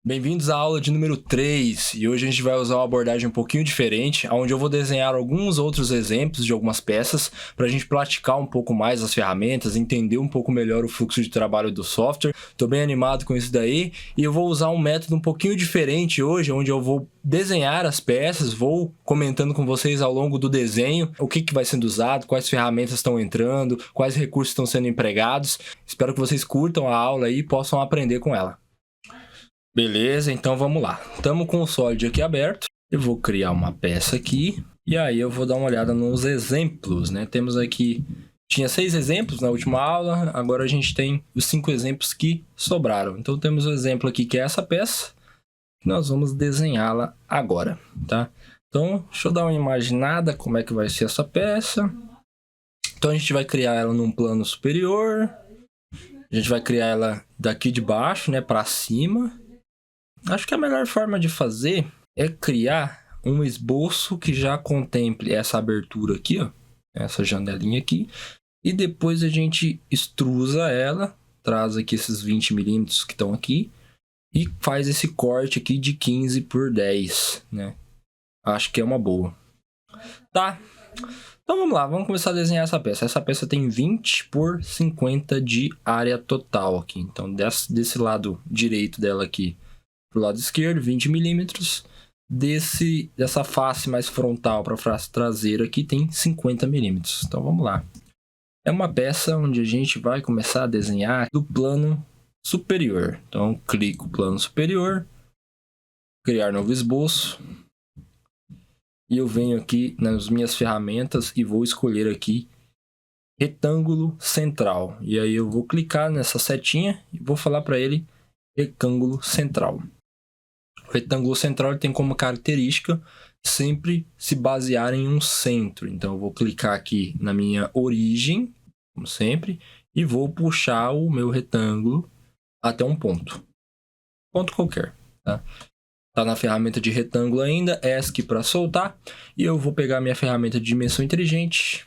Bem-vindos à aula de número 3, e hoje a gente vai usar uma abordagem um pouquinho diferente, onde eu vou desenhar alguns outros exemplos de algumas peças para a gente praticar um pouco mais as ferramentas, entender um pouco melhor o fluxo de trabalho do software. Estou bem animado com isso daí, e eu vou usar um método um pouquinho diferente hoje, onde eu vou desenhar as peças, vou comentando com vocês ao longo do desenho o que vai sendo usado, quais ferramentas estão entrando, quais recursos estão sendo empregados. Espero que vocês curtam a aula e possam aprender com ela. Beleza, então vamos lá. Estamos com o Solid aqui aberto. Eu vou criar uma peça aqui. E aí eu vou dar uma olhada nos exemplos, né? Temos aqui... Tinha 6 exemplos na última aula. Agora a gente tem os 5 exemplos que sobraram. Então temos o exemplo aqui que é essa peça. Nós vamos desenhá-la agora, tá? Então, deixa eu dar uma imaginada como é que vai ser essa peça. Então a gente vai criar ela num plano superior. A gente vai criar ela daqui de baixo, né? Para cima. Acho que a melhor forma de fazer é criar um esboço que já contemple essa abertura aqui, ó, essa janelinha aqui, e depois a gente extrusa ela, traz aqui esses 20 milímetros que estão aqui, e faz esse corte aqui de 15 por 10, né? Acho que é uma boa. Tá, então vamos lá, vamos começar a desenhar essa peça. Essa peça tem 20 por 50 de área total aqui, então desse lado direito dela aqui, para o lado esquerdo, 20 milímetros. Dessa face mais frontal para a face traseira aqui tem 50 milímetros. Então vamos lá. É uma peça onde a gente vai começar a desenhar do plano superior. Então clico plano superior, criar novo esboço. E eu venho aqui nas minhas ferramentas e vou escolher aqui retângulo central. E aí eu vou clicar nessa setinha e vou falar para ele retângulo central. O retângulo central tem como característica sempre se basear em um centro. Então, eu vou clicar aqui na minha origem, como sempre, e vou puxar o meu retângulo até um ponto. Ponto qualquer. Tá na ferramenta de retângulo ainda, ESC para soltar. E eu vou pegar minha ferramenta de dimensão inteligente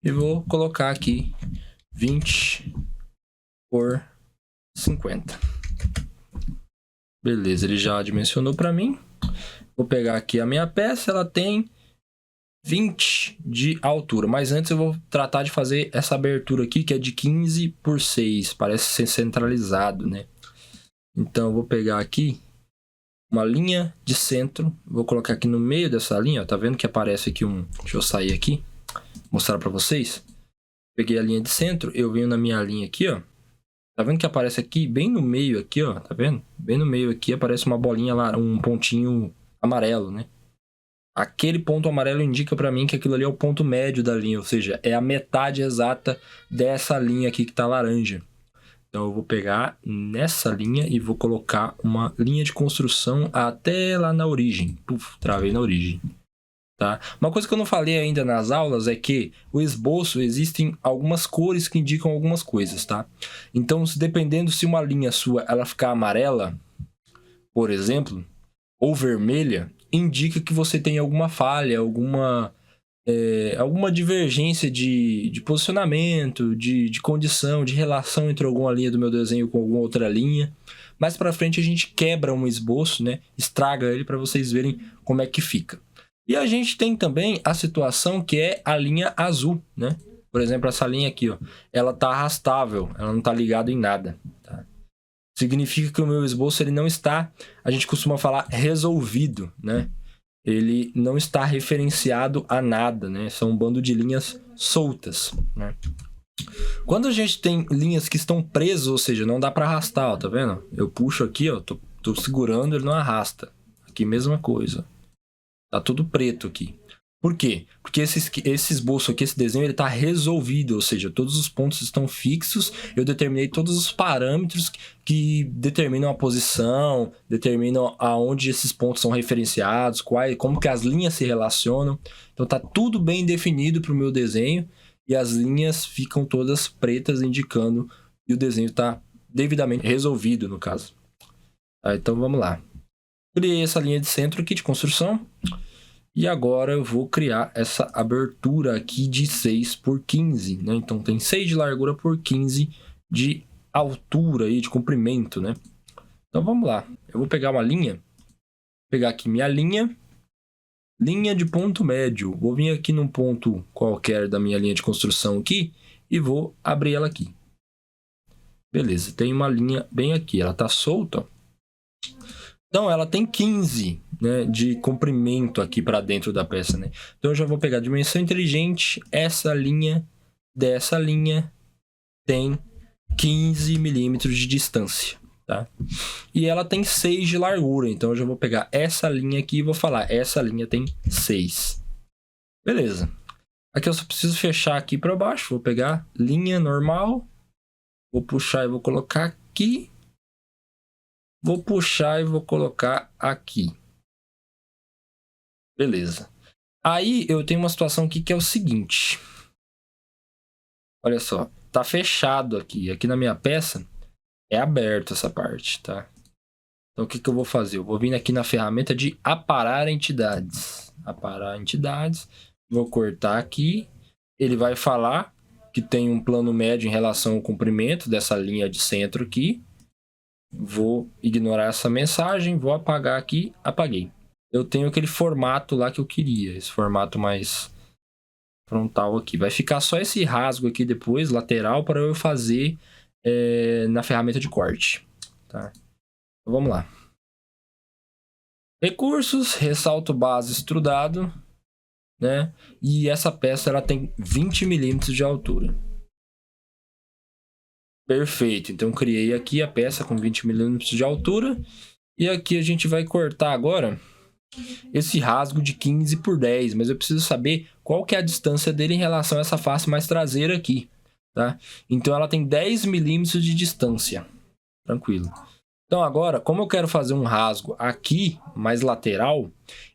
e vou colocar aqui 20 por 50. Beleza, ele já dimensionou para mim. Vou pegar aqui a minha peça, ela tem 20 de altura. Mas antes eu vou tratar de fazer essa abertura aqui, que é de 15 por 6. Parece ser centralizado, né? Então eu vou pegar aqui uma linha de centro. Vou colocar aqui no meio dessa linha, ó. Tá vendo que aparece aqui um... Deixa eu sair aqui, mostrar para vocês. Peguei a linha de centro, eu venho na minha linha aqui, ó. Tá vendo que aparece aqui, bem no meio aqui, ó, tá vendo? Bem no meio aqui aparece uma bolinha lá, um pontinho amarelo, né? Aquele ponto amarelo indica para mim que aquilo ali é o ponto médio da linha, ou seja, é a metade exata dessa linha aqui que tá laranja. Então eu vou pegar nessa linha e vou colocar uma linha de construção até lá na origem. Puf, travei na origem. Tá? Uma coisa que eu não falei ainda nas aulas é que o esboço existem algumas cores que indicam algumas coisas, tá? Então, dependendo se uma linha sua ela ficar amarela, por exemplo, ou vermelha, indica que você tem alguma falha, alguma divergência de posicionamento, de condição, de relação entre alguma linha do meu desenho com alguma outra linha. Mais para frente a gente quebra um esboço, né? Estraga ele para vocês verem como é que fica. E a gente tem também a situação que é a linha azul, né? Por exemplo, essa linha aqui, ó, ela tá arrastável, ela não tá ligada em nada, tá? Significa que o meu esboço ele não está, a gente costuma falar resolvido, né? Ele não está referenciado a nada, né? São um bando de linhas soltas, né? Quando a gente tem linhas que estão presas, ou seja, não dá para arrastar, ó, tá vendo? Eu puxo aqui, ó, tô segurando, ele não arrasta. Aqui mesma coisa. Tá tudo preto aqui. Por quê? Porque esse esboço aqui, esse desenho, ele tá resolvido, ou seja, todos os pontos estão fixos, eu determinei todos os parâmetros que determinam a posição, determinam aonde esses pontos são referenciados, como que as linhas se relacionam. Então tá tudo bem definido para o meu desenho e as linhas ficam todas pretas, indicando que o desenho está devidamente resolvido, no caso. Tá, então vamos lá. Criei essa linha de centro aqui de construção. E agora eu vou criar essa abertura aqui de 6 por 15, né? Então tem 6 de largura por 15 de altura aí, de comprimento, né? Então vamos lá. Eu vou pegar uma linha. Pegar aqui minha linha. Linha de ponto médio. Vou vir aqui num ponto qualquer da minha linha de construção aqui. E vou abrir ela aqui. Beleza, tem uma linha bem aqui. Ela tá solta. Então ela tem 15, né, de comprimento aqui para dentro da peça, né? Então eu já vou pegar a dimensão inteligente. Essa linha dessa linha tem 15 milímetros de distância, tá? E ela tem 6 de largura. Então eu já vou pegar essa linha aqui e vou falar, essa linha tem 6. Beleza. Aqui eu só preciso fechar aqui para baixo. Vou pegar linha normal. Vou puxar e vou colocar aqui. Vou puxar e vou colocar aqui. Beleza. Aí eu tenho uma situação aqui que é o seguinte. Olha só. Tá fechado aqui. Aqui na minha peça é aberto essa parte, tá? Então o que eu vou fazer? Eu vou vir aqui na ferramenta de aparar entidades. Aparar entidades. Vou cortar aqui. Ele vai falar que tem um plano médio em relação ao comprimento dessa linha de centro aqui. Vou ignorar essa mensagem, vou apagar aqui, apaguei. Eu tenho aquele formato lá que eu queria, esse formato mais frontal aqui. Vai ficar só esse rasgo aqui depois, lateral, para eu fazer na ferramenta de corte. Tá? Então, vamos lá. Recursos, ressalto base extrudado, né? E essa peça ela tem 20 milímetros de altura. Perfeito, então criei aqui a peça com 20 milímetros de altura. E aqui a gente vai cortar agora esse rasgo de 15 por 10. Mas eu preciso saber qual que é a distância dele em relação a essa face mais traseira aqui. Tá? Então ela tem 10 milímetros de distância. Tranquilo. Então agora, como eu quero fazer um rasgo aqui, mais lateral,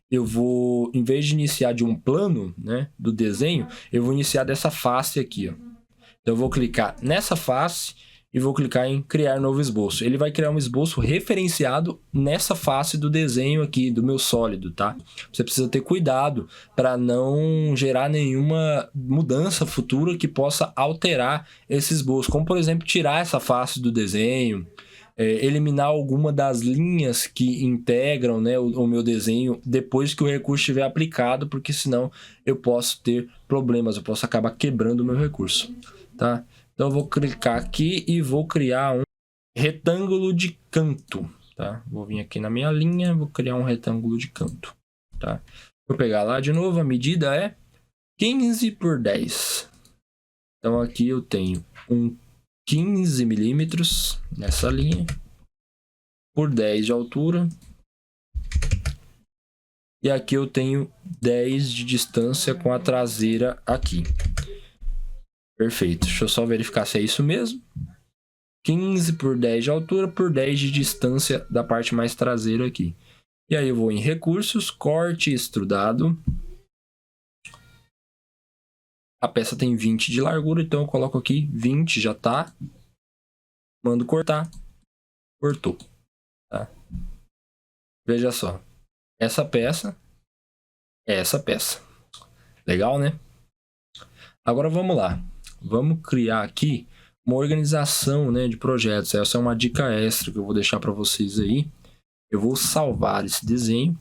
eu vou, em vez de iniciar de um plano, né, do desenho, eu vou iniciar dessa face aqui, ó. Então eu vou clicar nessa face e vou clicar em criar novo esboço. Ele vai criar um esboço referenciado nessa face do desenho aqui, do meu sólido, tá? Você precisa ter cuidado para não gerar nenhuma mudança futura que possa alterar esse esboço. Como, por exemplo, tirar essa face do desenho, eliminar alguma das linhas que integram, né, o meu desenho depois que o recurso estiver aplicado, porque senão eu posso ter problemas, eu posso acabar quebrando o meu recurso. Tá? Então eu vou clicar aqui e vou criar um retângulo de canto, tá? Vou vir aqui na minha linha, vou criar um retângulo de canto, tá? Vou pegar lá de novo, a medida é 15 por 10. Então aqui eu tenho um 15 milímetros nessa linha, por 10 de altura. E aqui eu tenho 10 de distância com a traseira aqui. Perfeito, deixa eu só verificar se é isso mesmo. 15 por 10 de altura por 10 de distância da parte mais traseira aqui. E aí eu vou em recursos, corte extrudado. A peça tem 20 de largura, então eu coloco aqui 20, já tá. Mando cortar, cortou. Tá? Veja só, essa peça é essa peça. Legal, né? Agora vamos lá. Vamos criar aqui uma organização, né, de projetos. Essa é uma dica extra que eu vou deixar para vocês aí. Eu vou salvar esse desenho.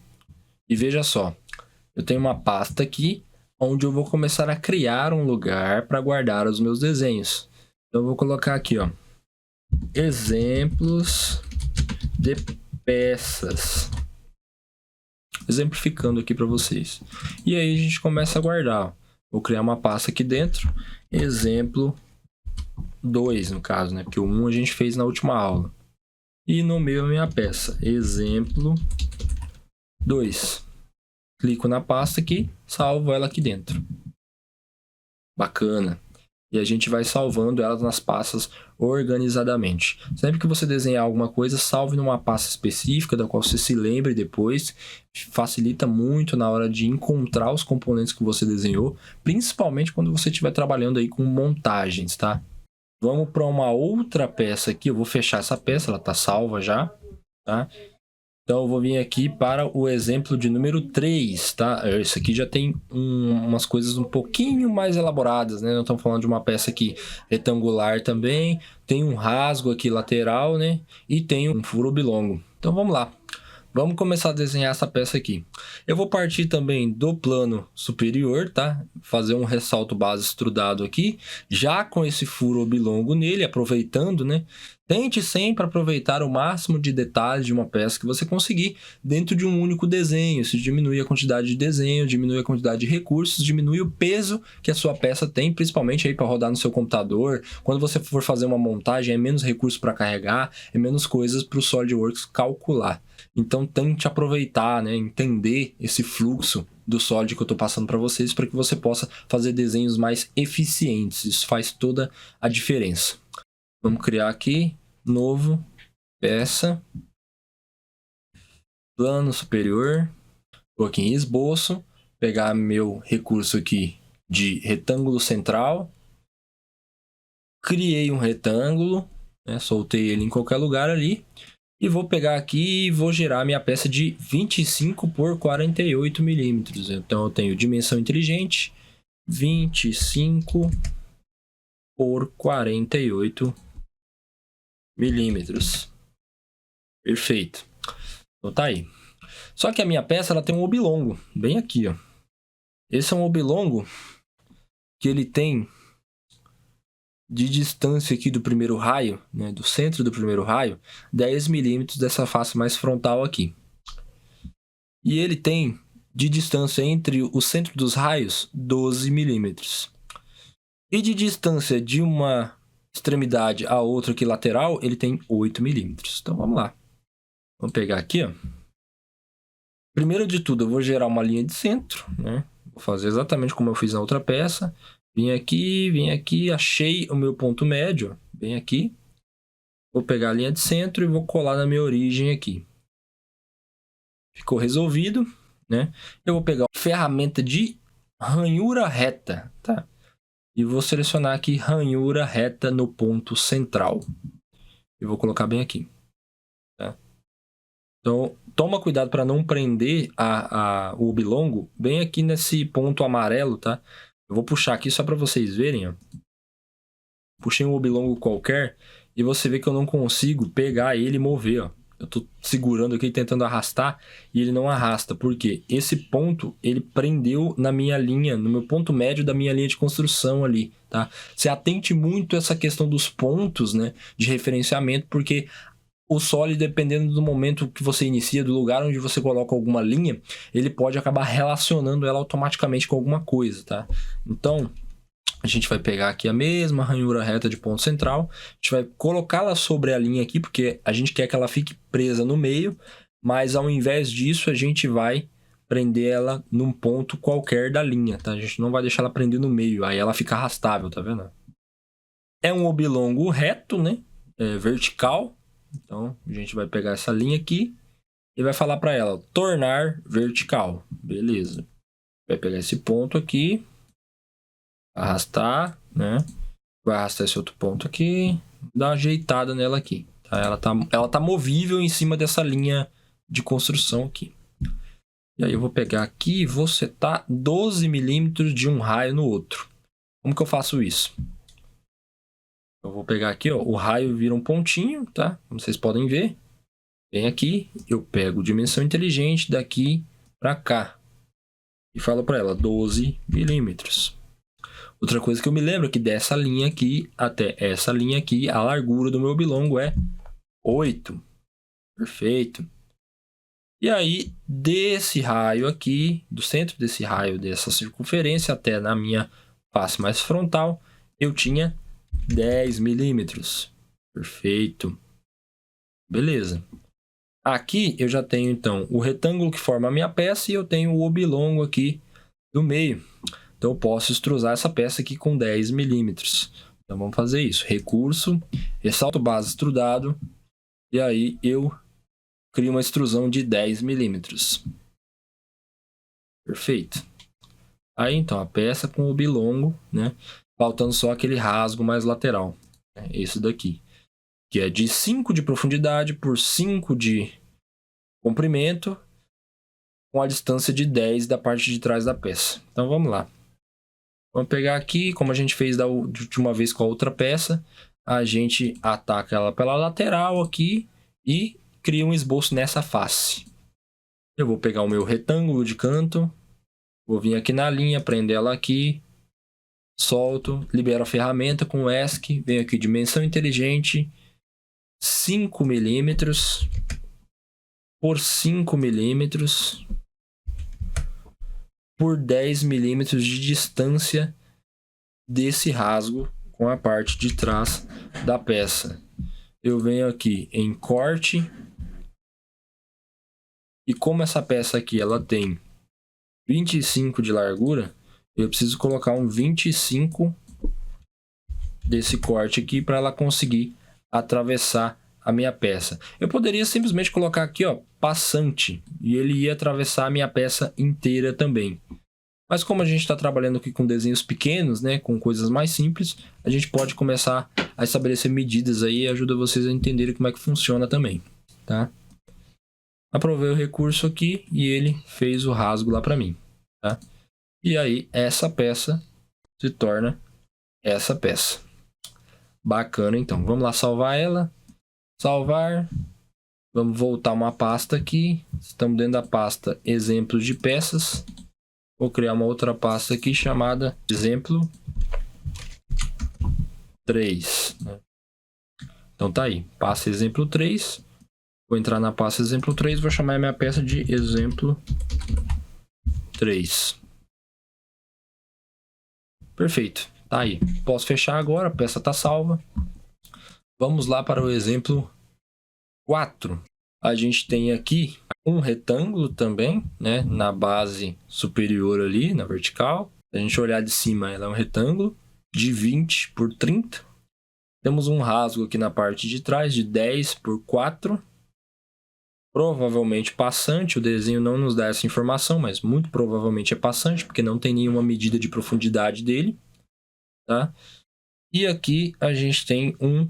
E veja só, eu tenho uma pasta aqui onde eu vou começar a criar um lugar para guardar os meus desenhos. Então eu vou colocar aqui, ó, exemplos de peças. Exemplificando aqui para vocês. E aí a gente começa a guardar, ó. Vou criar uma pasta aqui dentro, exemplo 2 no caso, né? Porque o 1 a gente fez na última aula. E nomeio a minha peça, exemplo 2. Clico na pasta aqui, salvo ela aqui dentro. Bacana. E a gente vai salvando elas nas pastas organizadamente. Sempre que você desenhar alguma coisa, salve numa pasta específica, da qual você se lembre depois. Facilita muito na hora de encontrar os componentes que você desenhou, principalmente quando você estiver trabalhando aí com montagens, tá? Vamos para uma outra peça aqui. Eu vou fechar essa peça, ela está salva já, tá? Então, eu vou vir aqui para o exemplo de número 3, tá? Esse aqui já tem umas coisas um pouquinho mais elaboradas, né? Nós estamos falando de uma peça aqui retangular também, tem um rasgo aqui lateral, né? E tem um furo oblongo. Então, vamos lá. Vamos começar a desenhar essa peça aqui. Eu vou partir também do plano superior, tá? Fazer um ressalto base extrudado aqui, já com esse furo oblongo nele, aproveitando, né? Tente sempre aproveitar o máximo de detalhes de uma peça que você conseguir dentro de um único desenho. Isso diminui a quantidade de desenho, diminui a quantidade de recursos, diminui o peso que a sua peça tem, principalmente aí para rodar no seu computador. Quando você for fazer uma montagem, é menos recurso para carregar, é menos coisas para o SolidWorks calcular. Então tente aproveitar, né, entender esse fluxo do Solid que eu estou passando para vocês, para que você possa fazer desenhos mais eficientes. Isso faz toda a diferença. Vamos criar aqui, novo, peça, plano superior, vou aqui em esboço, pegar meu recurso aqui de retângulo central, criei um retângulo, né, soltei ele em qualquer lugar ali, e vou pegar aqui e vou gerar minha peça de 25 por 48 milímetros. Então eu tenho dimensão inteligente, 25 por 48 milímetros. Perfeito. Então tá aí. Só que a minha peça ela tem um oblongo, bem aqui, ó. Esse é um oblongo que ele tem de distância aqui do primeiro raio, né, do centro do primeiro raio, 10 milímetros dessa face mais frontal aqui. E ele tem de distância entre o centro dos raios, 12 milímetros. E de distância de uma extremidade a outra aqui lateral, ele tem 8 milímetros. Então vamos lá. Vamos pegar aqui, ó. Primeiro de tudo, eu vou gerar uma linha de centro, né? Vou fazer exatamente como eu fiz na outra peça. Vim aqui, achei o meu ponto médio, bem aqui. Vou pegar a linha de centro e vou colar na minha origem aqui. Ficou resolvido, né? Eu vou pegar a ferramenta de ranhura reta, tá? E vou selecionar aqui ranhura reta no ponto central. E vou colocar bem aqui, tá? Então, toma cuidado para não prender o oblongo bem aqui nesse ponto amarelo, tá? Eu vou puxar aqui só para vocês verem, ó. Puxei um oblongo qualquer e você vê que eu não consigo pegar ele e mover, ó. Eu tô segurando aqui, tentando arrastar, e ele não arrasta. Por quê? Esse ponto, ele prendeu na minha linha, no meu ponto médio da minha linha de construção ali, tá? Você atente muito a essa questão dos pontos, né, de referenciamento, porque o Solid, dependendo do momento que você inicia, do lugar onde você coloca alguma linha, ele pode acabar relacionando ela automaticamente com alguma coisa, tá? Então, a gente vai pegar aqui a mesma ranhura reta de ponto central, a gente vai colocá-la sobre a linha aqui, porque a gente quer que ela fique presa no meio, mas ao invés disso, a gente vai prender ela num ponto qualquer da linha, tá? A gente não vai deixar ela prender no meio, aí ela fica arrastável, tá vendo? É um oblongo reto, né? Vertical. Então, a gente vai pegar essa linha aqui e vai falar para ela, tornar vertical. Beleza. Vai pegar esse ponto aqui, arrastar, né? Vai arrastar esse outro ponto aqui, dar uma ajeitada nela aqui. Tá? Ela tá movível em cima dessa linha de construção aqui. E aí eu vou pegar aqui e vou setar 12 milímetros de um raio no outro. Como que eu faço isso? Eu vou pegar aqui, ó, o raio vira um pontinho, tá? Como vocês podem ver. Vem aqui, eu pego dimensão inteligente daqui para cá. E falo para ela 12 milímetros. Outra coisa que eu me lembro é que dessa linha aqui até essa linha aqui, a largura do meu oblongo é 8. Perfeito. E aí, desse raio aqui, do centro desse raio, dessa circunferência até na minha face mais frontal, eu tinha 10 milímetros. Perfeito. Beleza. Aqui eu já tenho, então, o retângulo que forma a minha peça e eu tenho o oblongo aqui no meio. Então, eu posso extrusar essa peça aqui com 10 milímetros. Então, vamos fazer isso. Recurso, ressalto base extrudado. E aí, eu crio uma extrusão de 10 milímetros. Perfeito. Aí, então, a peça com o oblongo, né? Faltando só aquele rasgo mais lateral. Esse daqui. Que é de 5 de profundidade por 5 de comprimento com a distância de 10 da parte de trás da peça. Então vamos lá. Vamos pegar aqui, como a gente fez da última vez com a outra peça, a gente ataca ela pela lateral aqui e cria um esboço nessa face. Eu vou pegar o meu retângulo de canto, vou vir aqui na linha, prender ela aqui, solto, libero a ferramenta com o ESC, venho aqui dimensão inteligente, 5 milímetros por 5 milímetros por 10 milímetros de distância desse rasgo com a parte de trás da peça. Eu venho aqui em corte, e como essa peça aqui ela tem 25 de largura, eu preciso colocar um 25 desse corte aqui para ela conseguir atravessar a minha peça. Eu poderia simplesmente colocar aqui, ó, passante, e ele ia atravessar a minha peça inteira também. Mas como a gente está trabalhando aqui com desenhos pequenos, né, com coisas mais simples, a gente pode começar a estabelecer medidas aí e ajuda vocês a entenderem como é que funciona também, tá? Aprovei o recurso aqui e ele fez o rasgo lá para mim, tá? E aí essa peça se torna essa peça. Bacana, então. Vamos lá salvar ela. Salvar. Vamos voltar uma pasta aqui. Estamos dentro da pasta exemplos de peças. Vou criar uma outra pasta aqui chamada exemplo 3. Então tá aí, pasta exemplo 3. Vou entrar na pasta exemplo 3, vou chamar a minha peça de exemplo 3. Perfeito, tá aí. Posso fechar agora, a peça está salva. Vamos lá para o exemplo 4. A gente tem aqui um retângulo também, né, na base superior ali, na vertical. Se a gente olhar de cima, ela é um retângulo de 20 por 30. Temos um rasgo aqui na parte de trás de 10 por 4. Provavelmente passante, o desenho não nos dá essa informação, mas muito provavelmente é passante, porque não tem nenhuma medida de profundidade dele, tá? E aqui a gente tem um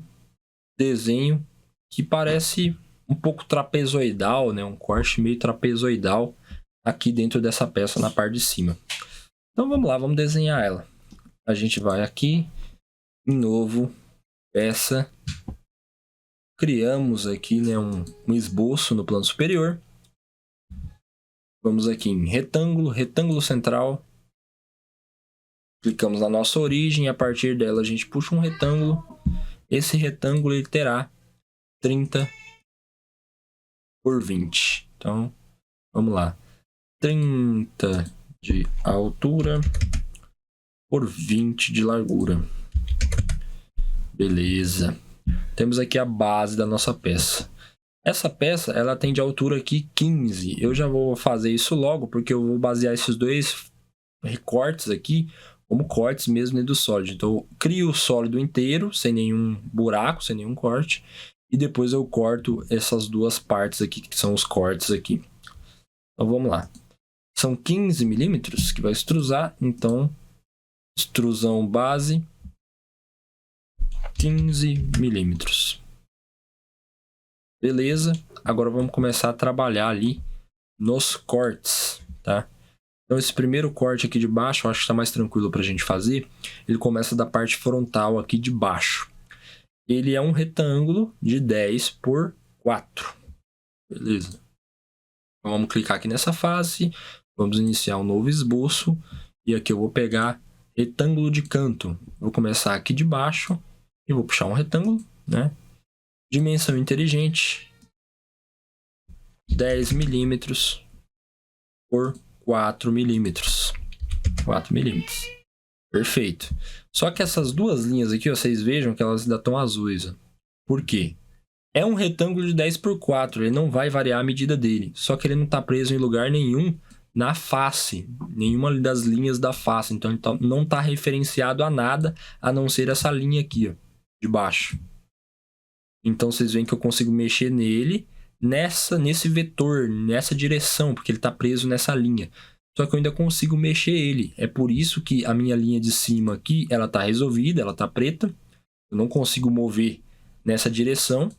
desenho que parece um pouco trapezoidal, né? Um corte meio trapezoidal aqui dentro dessa peça na parte de cima. Então vamos lá, vamos desenhar ela. A gente vai aqui, em novo, peça. Criamos aqui, né, um esboço no plano superior. Vamos aqui em retângulo, retângulo central. Clicamos na nossa origem e a partir dela a gente puxa um retângulo. Esse retângulo ele terá 30 por 20. Então, vamos lá. 30 de altura por 20 de largura. Beleza. Temos aqui a base da nossa peça. Essa peça, ela tem de altura aqui 15. Eu já vou fazer isso logo, porque eu vou basear esses dois recortes aqui como cortes mesmo dentro do sólido. Então, eu crio o sólido inteiro, sem nenhum buraco, sem nenhum corte. E depois eu corto essas duas partes aqui, que são os cortes aqui. Então, vamos lá. São 15 milímetros que vai extrusar. Então, extrusão base 15 milímetros. Beleza. Agora vamos começar a trabalhar ali nos cortes, tá? Então esse primeiro corte aqui de baixo, eu acho que está mais tranquilo para a gente fazer. Ele começa da parte frontal aqui de baixo. Ele é um retângulo de 10 por 4. Beleza. Então, vamos clicar aqui nessa face. Vamos iniciar um novo esboço. E aqui eu vou pegar retângulo de canto. Vou começar aqui de baixo. E vou puxar um retângulo, né? Dimensão inteligente. 10 milímetros por 4 milímetros. 4 milímetros. Perfeito. Só que essas duas linhas aqui, ó, vocês vejam que elas ainda estão azuis. Ó. Por quê? É um retângulo de 10 por 4. Ele não vai variar a medida dele. Só que ele não está preso em lugar nenhum na face. Nenhuma das linhas da face. Então, ele não está referenciado a nada, a não ser essa linha aqui, ó, de baixo. Então, vocês veem que eu consigo mexer nele nesse vetor, nessa direção, porque ele está preso nessa linha. Só que eu ainda consigo mexer ele. É por isso que a minha linha de cima aqui, ela está resolvida, ela está preta. Eu não consigo mover nessa direção.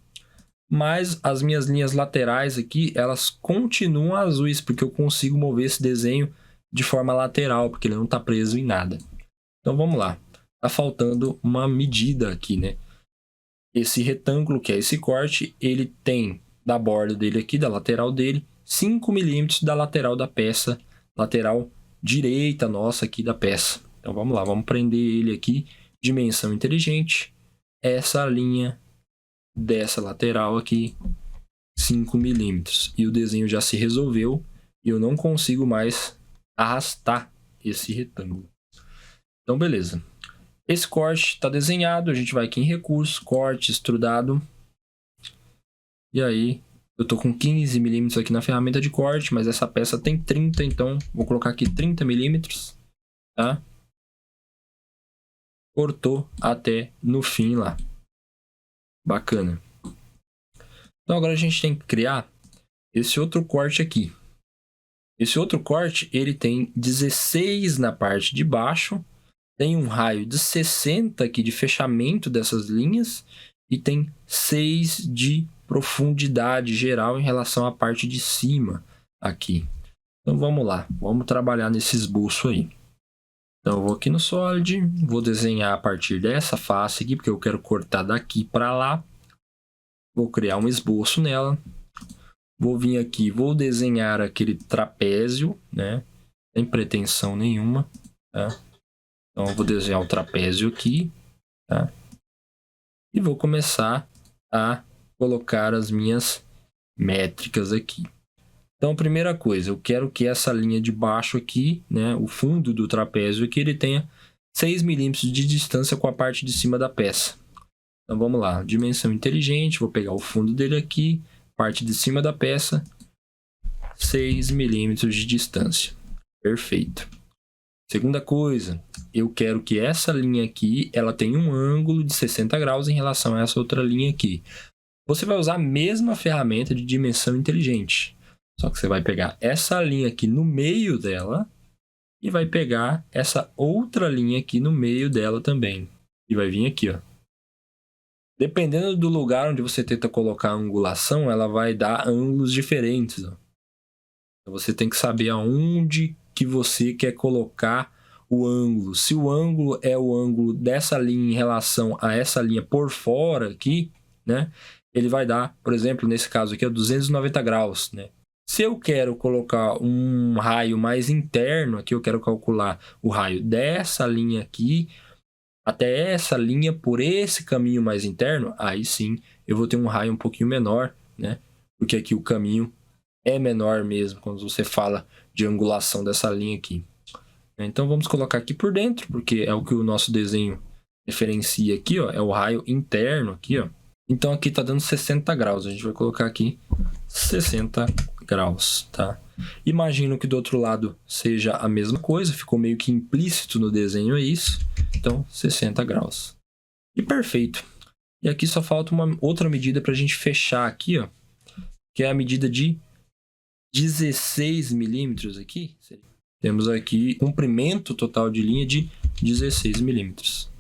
mas as minhas linhas laterais aqui, elas continuam azuis, porque eu consigo mover esse desenho de forma lateral, porque ele não está preso em nada. Então vamos lá. Tá faltando uma medida aqui, né? Esse retângulo, que é esse corte, ele tem da borda dele aqui, da lateral dele, 5 milímetros da lateral da peça, lateral direita nossa aqui da peça. Então vamos lá, vamos prender ele aqui, dimensão inteligente, essa linha dessa lateral aqui, 5 milímetros. E o desenho já se resolveu e eu não consigo mais arrastar esse retângulo. Então beleza. Esse corte está desenhado, a gente vai aqui em recursos, corte, extrudado. E aí, eu estou com 15 milímetros aqui na ferramenta de corte, mas essa peça tem 30, então vou colocar aqui 30 milímetros, tá? Cortou até no fim lá. Bacana. Então agora a gente tem que criar esse outro corte aqui. Esse outro corte, ele tem 16 na parte de baixo, tem um raio de 60 aqui de fechamento dessas linhas e tem 6 de profundidade geral em relação à parte de cima aqui. Então vamos lá, vamos trabalhar nesse esboço aí. Então eu vou aqui no Solid, vou desenhar a partir dessa face aqui, porque eu quero cortar daqui para lá. Vou criar um esboço nela. Vou vir aqui, vou desenhar aquele trapézio, né? Sem pretensão nenhuma, tá? Então, eu vou desenhar o trapézio aqui, tá? E vou começar a colocar as minhas métricas aqui. Então, a primeira coisa, eu quero que essa linha de baixo aqui, né? O fundo do trapézio aqui, ele tenha 6 milímetros de distância com a parte de cima da peça. Então, vamos lá. Dimensão inteligente, vou pegar o fundo dele aqui, parte de cima da peça, 6 milímetros de distância. Perfeito. Segunda coisa, eu quero que essa linha aqui, ela tenha um ângulo de 60 graus em relação a essa outra linha aqui. Você vai usar a mesma ferramenta de dimensão inteligente. Só que você vai pegar essa linha aqui no meio dela e vai pegar essa outra linha aqui no meio dela também. E vai vir aqui, ó. Dependendo do lugar onde você tenta colocar a angulação, ela vai dar ângulos diferentes, ó. Então você tem que saber aonde que você quer colocar o ângulo. Se o ângulo é o ângulo dessa linha em relação a essa linha por fora aqui, né? Ele vai dar, por exemplo, nesse caso aqui, 290 graus, né? Se eu quero colocar um raio mais interno, aqui eu quero calcular o raio dessa linha aqui até essa linha por esse caminho mais interno, aí sim eu vou ter um raio um pouquinho menor, né? Porque aqui o caminho é menor mesmo quando você fala de angulação dessa linha aqui. Então vamos colocar aqui por dentro, porque é o que o nosso desenho referencia aqui, ó, é o raio interno aqui, ó. Então aqui está dando 60 graus, a gente vai colocar aqui 60 graus, tá? Imagino que do outro lado seja a mesma coisa, ficou meio que implícito no desenho, é isso. Então 60 graus. E perfeito. E aqui só falta uma outra medida para a gente fechar aqui, ó, que é a medida de 16 milímetros aqui. Temos aqui comprimento total de linha de 16 milímetros.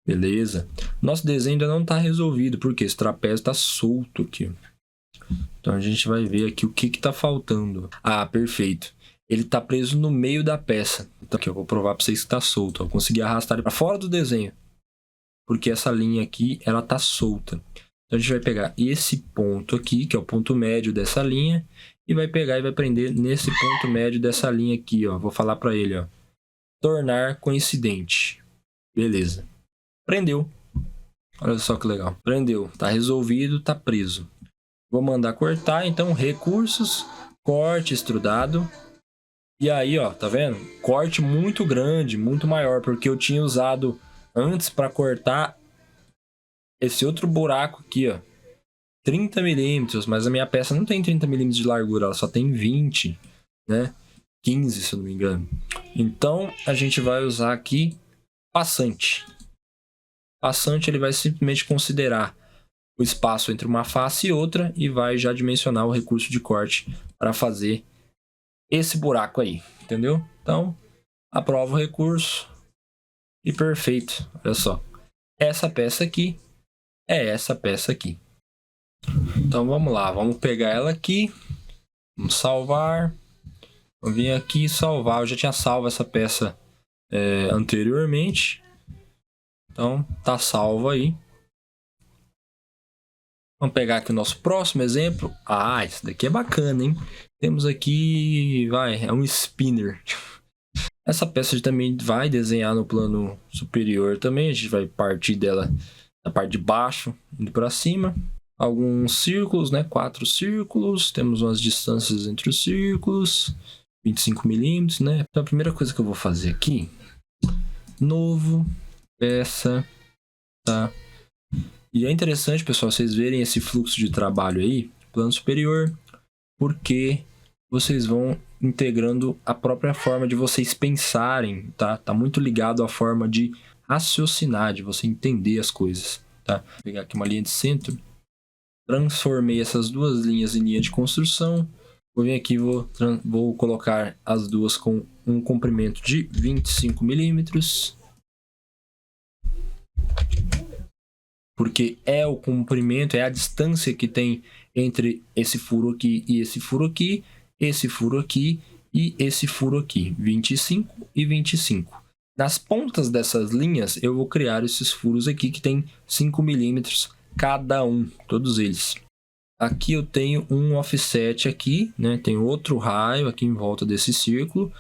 Beleza? Nosso desenho ainda não está resolvido, porque esse trapézio está solto aqui. Então a gente vai ver aqui o que está faltando. Ah, perfeito. Ele está preso no meio da peça. Então aqui eu vou provar para vocês que está solto. Eu consegui arrastar ele para fora do desenho, porque essa linha aqui ela está solta. Então a gente vai pegar esse ponto aqui, que é o ponto médio dessa linha, e vai pegar e vai prender nesse ponto médio dessa linha aqui, ó. Vou falar para ele, ó. Tornar coincidente. Beleza. Prendeu. Olha só que legal. Prendeu. Tá resolvido, tá preso. Vou mandar cortar, então, recursos, corte extrudado. E aí, ó, tá vendo? Corte muito grande, muito maior, porque eu tinha usado antes para cortar esse outro buraco aqui, ó. 30 milímetros, mas a minha peça não tem 30 milímetros de largura, ela só tem 20, né? 15, se eu não me engano. Então, a gente vai usar aqui passante. Passante, ele vai simplesmente considerar o espaço entre uma face e outra e vai já dimensionar o recurso de corte para fazer esse buraco aí, entendeu? Então, aprova o recurso e perfeito. Olha só, essa peça aqui é essa peça aqui. Então vamos lá, vamos pegar ela aqui, vamos salvar, vou vir aqui e salvar. Eu já tinha salvo essa peça anteriormente, então tá salvo aí. Vamos pegar aqui o nosso próximo exemplo. Ah, esse daqui é bacana, hein? Temos aqui, é um spinner. Essa peça a gente também vai desenhar no plano superior também. A gente vai partir dela da parte de baixo, indo para cima. Alguns círculos, né? 4 círculos. Temos umas distâncias entre os círculos. 25 milímetros, né? Então a primeira coisa que eu vou fazer aqui. Novo, peça, tá? E é interessante, pessoal, vocês verem esse fluxo de trabalho aí, plano superior, porque vocês vão integrando a própria forma de vocês pensarem, tá? Tá muito ligado à forma de raciocinar, de você entender as coisas, tá? Vou pegar aqui uma linha de centro, transformei essas duas linhas em linha de construção, vou vir aqui e vou colocar as duas com um comprimento de 25 milímetros, porque é o comprimento, é a distância que tem entre esse furo aqui e esse furo aqui, esse furo aqui e esse furo aqui, 25 e 25. Nas pontas dessas linhas, eu vou criar esses furos aqui que tem 5 milímetros cada um, todos eles. Aqui eu tenho um offset aqui, né? Tem outro raio aqui em volta desse círculo,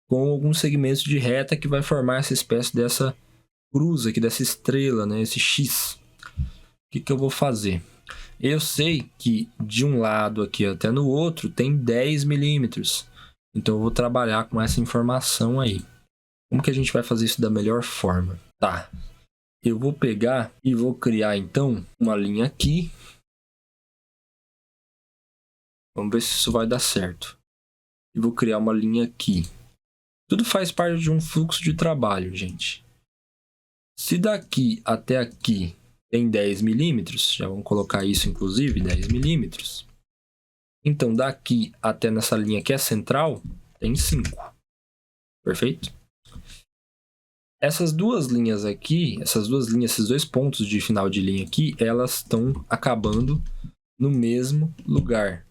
com alguns segmentos de reta que vai formar essa espécie dessa cruz aqui, dessa estrela, né? Esse X. O que eu vou fazer? Eu sei que de um lado aqui até no outro tem 10 milímetros. Então eu vou trabalhar com essa informação aí. Como que a gente vai fazer isso da melhor forma? Tá. Eu vou pegar e vou criar então uma linha aqui. Vamos ver se isso vai dar certo. E vou criar uma linha aqui. Tudo faz parte de um fluxo de trabalho, gente. Se daqui até aqui tem 10 milímetros, já vamos colocar isso inclusive, 10 milímetros. Então daqui até nessa linha que é central, tem 5. Perfeito? Essas duas linhas aqui, esses dois pontos de final de linha aqui, elas estão acabando no mesmo lugar.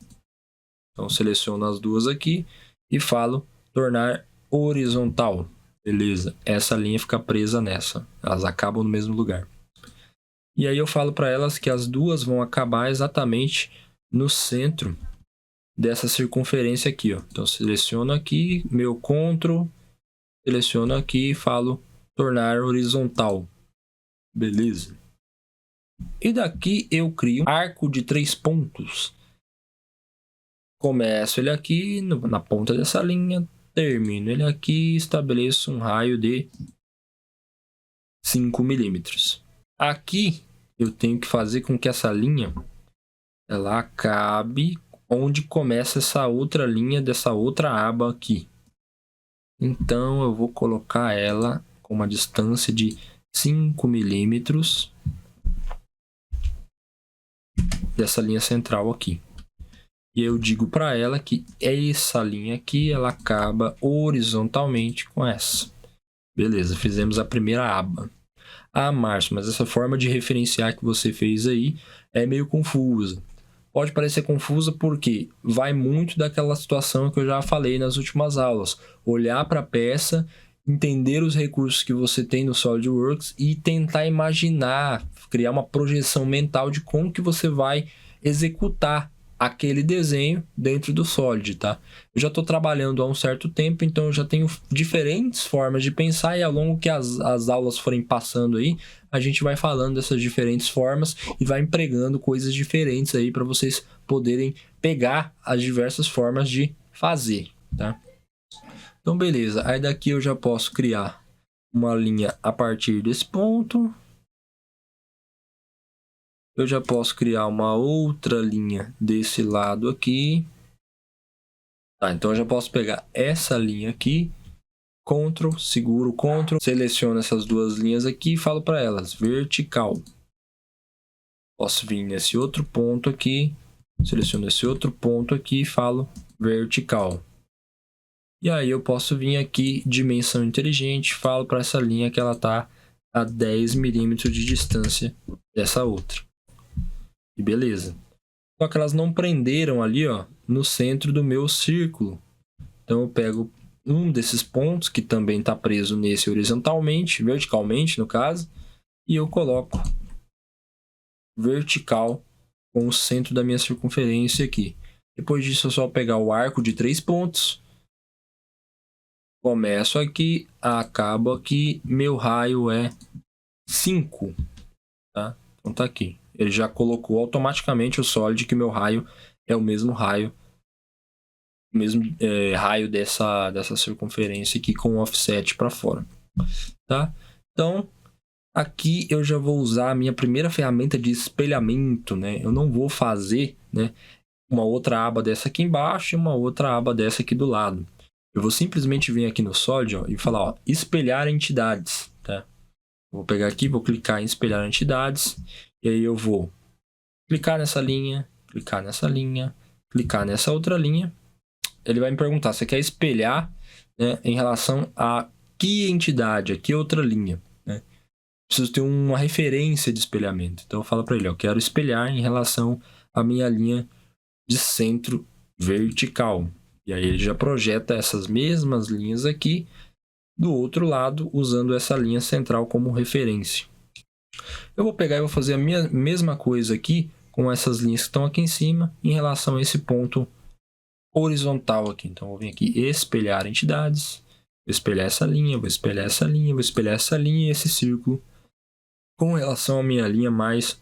Então seleciono as duas aqui e falo tornar horizontal. Beleza, essa linha fica presa nessa, elas acabam no mesmo lugar. E aí eu falo para elas que as duas vão acabar exatamente no centro dessa circunferência aqui, ó. Então seleciono aqui, meu Ctrl, seleciono aqui e falo tornar horizontal. Beleza. E daqui eu crio um arco de 3 pontos. Começo ele aqui na ponta dessa linha, termino ele aqui e estabeleço um raio de 5 milímetros. Aqui eu tenho que fazer com que essa linha ela acabe onde começa essa outra linha dessa outra aba aqui. Então eu vou colocar ela com uma distância de 5 milímetros dessa linha central aqui. E eu digo para ela que essa linha aqui ela acaba horizontalmente com essa. Beleza, fizemos a primeira aba. Ah, Márcio, mas essa forma de referenciar que você fez aí é meio confusa. Pode parecer confusa porque vai muito daquela situação que eu já falei nas últimas aulas. Olhar para a peça, entender os recursos que você tem no SolidWorks e tentar imaginar, criar uma projeção mental de como que você vai executar aquele desenho dentro do Solid, tá? Eu já estou trabalhando há um certo tempo, então eu já tenho diferentes formas de pensar e ao longo que as aulas forem passando aí, a gente vai falando dessas diferentes formas e vai empregando coisas diferentes aí para vocês poderem pegar as diversas formas de fazer, tá? Então, beleza. Aí daqui eu já posso criar uma linha a partir desse ponto. Eu já posso criar uma outra linha desse lado aqui. Tá, então eu já posso pegar essa linha aqui, Ctrl, seguro o Ctrl, seleciono essas duas linhas aqui e falo para elas, vertical. Posso vir nesse outro ponto aqui, seleciono esse outro ponto aqui e falo vertical. E aí eu posso vir aqui, dimensão inteligente, falo para essa linha que ela está a 10 milímetros de distância dessa outra. E beleza. Só que elas não prenderam ali, ó, no centro do meu círculo. Então eu pego um desses pontos, que também está preso nesse horizontalmente, verticalmente no caso, e eu coloco vertical com o centro da minha circunferência aqui. Depois disso é só pegar o arco de 3 pontos, começo aqui, acabo aqui, meu raio é 5, tá? Então tá aqui. Ele já colocou automaticamente o Solid que meu raio é o mesmo raio dessa circunferência aqui com o offset para fora, tá? Então, aqui eu já vou usar a minha primeira ferramenta de espelhamento, né? Eu não vou fazer, né, uma outra aba dessa aqui embaixo e uma outra aba dessa aqui do lado. Eu vou simplesmente vir aqui no Solid, ó, e falar, ó, espelhar entidades, tá? Vou pegar aqui, vou clicar em espelhar entidades, e aí eu vou clicar nessa linha, clicar nessa linha, clicar nessa outra linha. Ele vai me perguntar, você quer espelhar, né, em relação a que entidade, a que outra linha, né? Preciso ter uma referência de espelhamento. Então eu falo para ele, eu quero espelhar em relação à minha linha de centro vertical. E aí ele já projeta essas mesmas linhas aqui do outro lado, usando essa linha central como referência. Eu vou pegar e vou fazer a mesma coisa aqui com essas linhas que estão aqui em cima em relação a esse ponto horizontal aqui. Então, eu vou vir aqui espelhar entidades, vou espelhar essa linha, vou espelhar essa linha, vou espelhar essa linha e esse círculo com relação à minha linha mais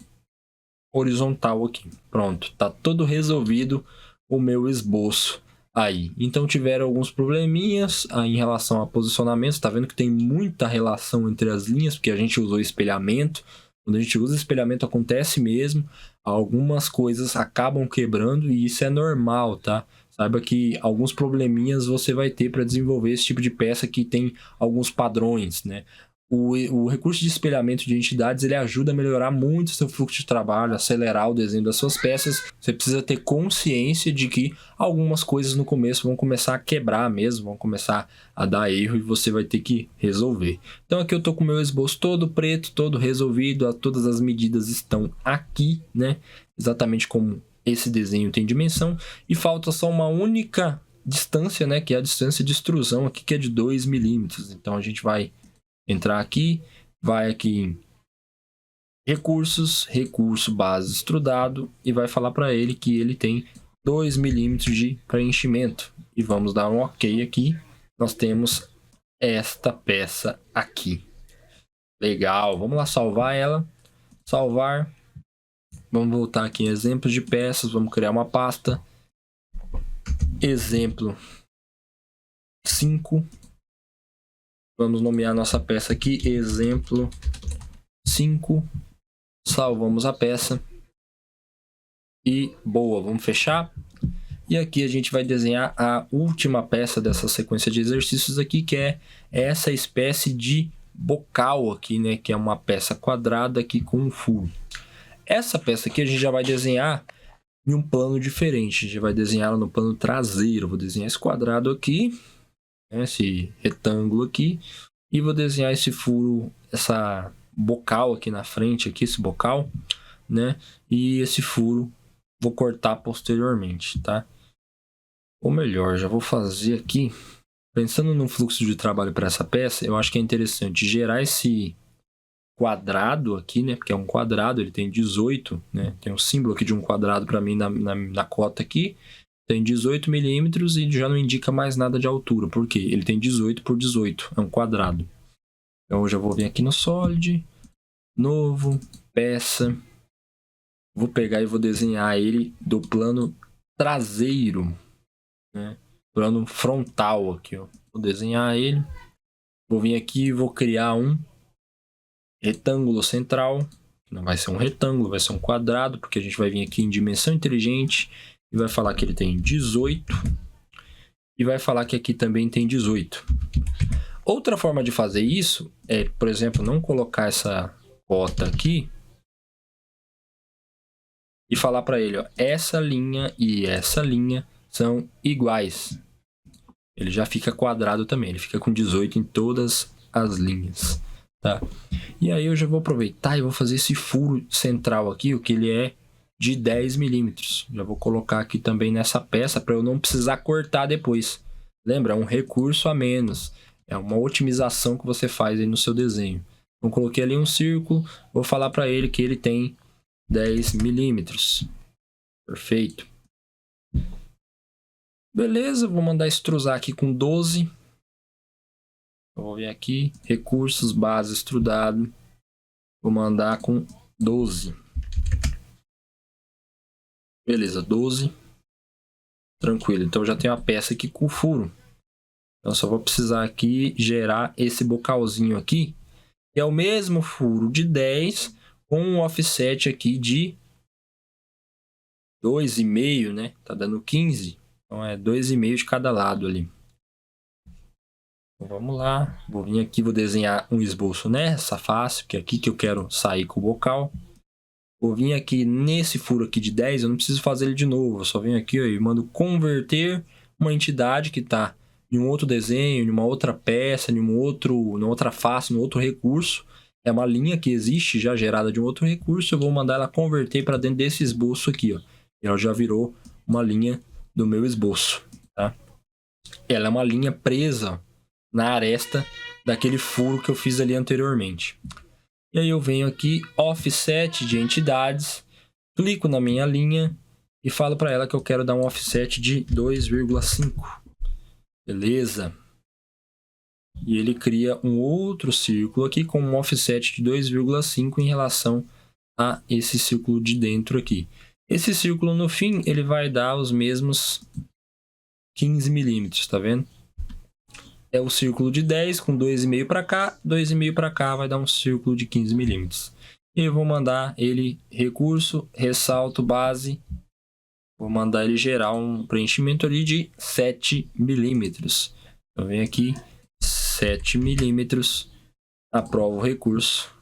horizontal aqui. Pronto, tá todo resolvido o meu esboço aí. Então, tiveram alguns probleminhas em relação a posicionamento. Tá vendo que tem muita relação entre as linhas, porque a gente usou espelhamento. Quando a gente usa espelhamento, acontece mesmo. Algumas coisas acabam quebrando e isso é normal, tá? Saiba que alguns probleminhas você vai ter para desenvolver esse tipo de peça que tem alguns padrões, né? O recurso de espelhamento de entidades, ele ajuda a melhorar muito o seu fluxo de trabalho, acelerar o desenho das suas peças. Você precisa ter consciência de que algumas coisas no começo vão começar a quebrar mesmo, vão começar a dar erro e você vai ter que resolver. Então aqui eu tô com o meu esboço todo preto, todo resolvido, todas as medidas estão aqui, né? Exatamente como esse desenho tem dimensão, e falta só uma única distância, né? Que é a distância de extrusão aqui, que é de 2 milímetros. Então a gente vai entrar aqui, vai aqui em recursos, recurso base extrudado, e vai falar para ele que ele tem 2 milímetros de preenchimento. E vamos dar um OK aqui. Nós temos esta peça aqui. Legal, vamos lá salvar ela. Salvar. Vamos voltar aqui em exemplos de peças, vamos criar uma pasta. Exemplo 5. Vamos nomear nossa peça aqui, exemplo 5. Salvamos a peça. E boa, vamos fechar. E aqui a gente vai desenhar a última peça dessa sequência de exercícios aqui, que é essa espécie de bocal aqui, né? Que é uma peça quadrada aqui com um furo. Essa peça aqui a gente já vai desenhar em um plano diferente. A gente vai desenhar no plano traseiro. Vou desenhar esse quadrado aqui, esse retângulo aqui, e vou desenhar esse furo, essa bocal aqui na frente, aqui, esse bocal, né? E esse furo vou cortar posteriormente, tá? Ou melhor, já vou fazer aqui, pensando no fluxo de trabalho para essa peça, eu acho que é interessante gerar esse quadrado aqui, né? Porque é um quadrado, ele tem 18, né? Tem um símbolo aqui de um quadrado para mim na cota aqui. Tem 18 milímetros e já não indica mais nada de altura. Por quê? Ele tem 18 por 18, é um quadrado. Então eu já vou vir aqui no Solid, novo, peça. Vou pegar e vou desenhar ele do plano traseiro, né? Plano frontal aqui, ó. Vou desenhar ele. Vou vir aqui e vou criar um retângulo central. Não vai ser um retângulo, vai ser um quadrado, porque a gente vai vir aqui em dimensão inteligente e vai falar que ele tem 18 e vai falar que aqui também tem 18. Outra forma de fazer isso é, por exemplo, não colocar essa cota aqui e falar para ele, ó, essa linha e essa linha são iguais. Ele já fica quadrado também, ele fica com 18 em todas as linhas, tá? E aí eu já vou aproveitar e vou fazer esse furo central aqui, o que ele é de 10 milímetros. Já vou colocar aqui também nessa peça para eu não precisar cortar depois. Lembra? É um recurso a menos. É uma otimização que você faz aí no seu desenho. Então, coloquei ali um círculo. Vou falar para ele que ele tem 10 milímetros. Perfeito. Beleza, vou mandar extrusar aqui com 12. Eu vou vir aqui, recursos, base, extrudado. Vou mandar com 12. Beleza, 12. Tranquilo, então eu já tenho a peça aqui com furo. Então só vou precisar aqui gerar esse bocalzinho aqui, que é o mesmo furo de 10 com um offset aqui de 2,5, né? Tá dando 15. Então é 2,5 de cada lado ali. Então vamos lá. Vou vir aqui, vou desenhar um esboço nessa face, que é aqui que eu quero sair com o bocal. Vou vir aqui nesse furo aqui de 10, eu não preciso fazer ele de novo. Eu só venho aqui ó, e mando converter uma entidade que está em um outro desenho, em uma outra peça, numa outra face, num outro recurso. É uma linha que existe já gerada de um outro recurso. Eu vou mandar ela converter para dentro desse esboço aqui, ó. E ela já virou uma linha do meu esboço, tá? Ela é uma linha presa na aresta daquele furo que eu fiz ali anteriormente. E aí eu venho aqui, offset de entidades, clico na minha linha e falo para ela que eu quero dar um offset de 2,5. Beleza? E ele cria um outro círculo aqui com um offset de 2,5 em relação a esse círculo de dentro aqui. Esse círculo, no fim, ele vai dar os mesmos 15 milímetros, tá vendo? É o círculo de 10 com 2,5 para cá, 2,5 para cá vai dar um círculo de 15 milímetros. E eu vou mandar ele recurso, ressalto, base. Vou mandar ele gerar um preenchimento ali de 7 milímetros. Então vem aqui, 7 milímetros, aprovo o recurso.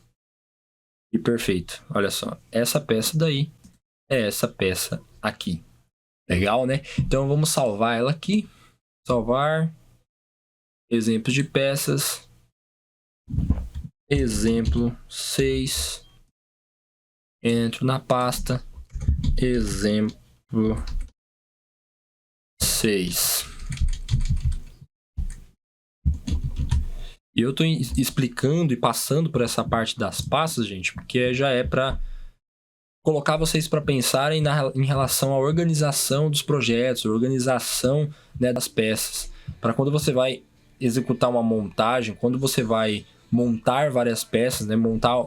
E perfeito. Olha só, essa peça daí é essa peça aqui. Legal, né? Então vamos salvar ela aqui. Salvar. Exemplos de peças. Exemplo 6. Entro na pasta. Exemplo 6. E eu estou explicando e passando por essa parte das pastas, gente, porque já é para colocar vocês para pensarem em relação à organização dos projetos, organização, né, das peças. Para quando você vai executar uma montagem, quando você vai montar várias peças, né,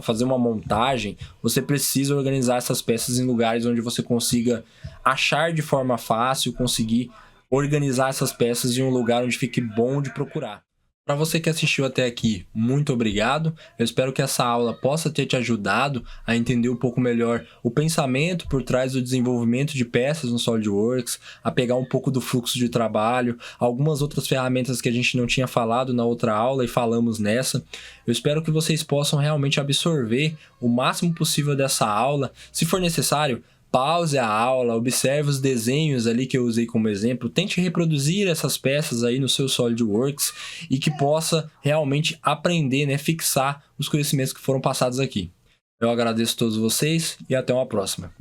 fazer uma montagem, você precisa organizar essas peças em lugares onde você consiga achar de forma fácil, conseguir organizar essas peças em um lugar onde fique bom de procurar. Para você que assistiu até aqui, muito obrigado. Eu espero que essa aula possa ter te ajudado a entender um pouco melhor o pensamento por trás do desenvolvimento de peças no SolidWorks, a pegar um pouco do fluxo de trabalho, algumas outras ferramentas que a gente não tinha falado na outra aula e falamos nessa. Eu espero que vocês possam realmente absorver o máximo possível dessa aula. Se for necessário, pause a aula, observe os desenhos ali que eu usei como exemplo, tente reproduzir essas peças aí no seu SolidWorks e que possa realmente aprender, né, fixar os conhecimentos que foram passados aqui. Eu agradeço a todos vocês e até uma próxima.